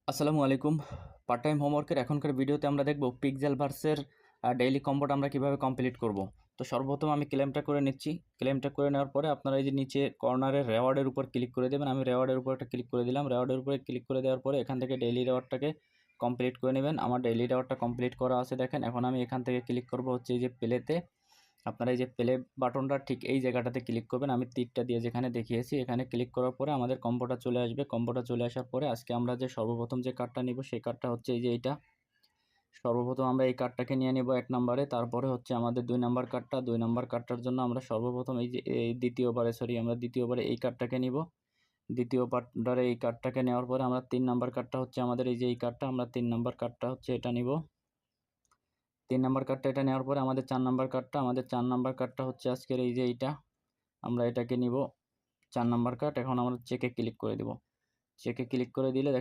আসসালামু আলাইকুম। Part time হোমওয়ার্কের এখনকার ভিডিওতে আমরা দেখব পিক্সেলভার্সের ডেইলি কম্বোটা আমরা কিভাবে কমপ্লিট করব। তো সর্বপ্রথম আমি ক্লেমটা করে নিচ্ছি। ক্লেমটা করে নেওয়ার পরে আপনারা এই যে নিচে কর্নারের রেওয়ার্ডের উপর ক্লিক করে দেবেন। আমি রেওয়ার্ডের উপর একটা ক্লিক করে দিলাম। রেওয়ার্ডের উপরে ক্লিক করে দেওয়ার পরে এখান থেকে ডেইলি রেওয়ার্ডটাকে কমপ্লিট করে নেবেন। আমার ডেইলি রেওয়ার্ডটা কমপ্লিট করা আছে দেখেন। এখন আমি এখান থেকে ক্লিক করব হচ্ছে এই যে প্লেতে। আপনারা এই যে প্লে বাটনটা ঠিক এই জায়গাটাতে ক্লিক করবেন। আমি তীরটা দিয়ে যেখানে দেখিয়েছি এখানে ক্লিক করার পরে আমাদের কম্বোটা চলে আসবে। কম্বোটা চলে আসার পরে আজকে আমরা যে সর্বপ্রথম যে কার্ডটা নিব সেই কার্ডটা হচ্ছে এই যে এইটা। সর্বপ্রথম আমরা এই কার্ডটাকে নিয়ে নেব 1 নম্বরে। তারপরে হচ্ছে আমাদের 2 নম্বর কার্ডটা। 2 নম্বর কার্ডটার জন্য আমরা সর্বপ্রথম এই যে আমরা দ্বিতীয়বারে এই কার্ডটাকে নিব। দ্বিতীয় পার্টটারে এই কার্ডটাকে নেওয়ার পরে আমরা 3 নম্বর কার্ডটা হচ্ছে আমাদের এই যে এই কার্ডটা, আমরা 3 নম্বর কার্ডটা হচ্ছে এটা নিব। 3 নম্বর কার্ডটা এটা নেওয়ার পরে আমাদের 4 নম্বর কার্ডটা, আমাদের 4 নম্বর কার্ডটা হচ্ছে আজকের এই যে এইটা। আমরা এটাকে নিব 4 নম্বর কার্ড। এখন আমরা চেকে ক্লিক করে দেব। চেকে ক্লিক করে দিলে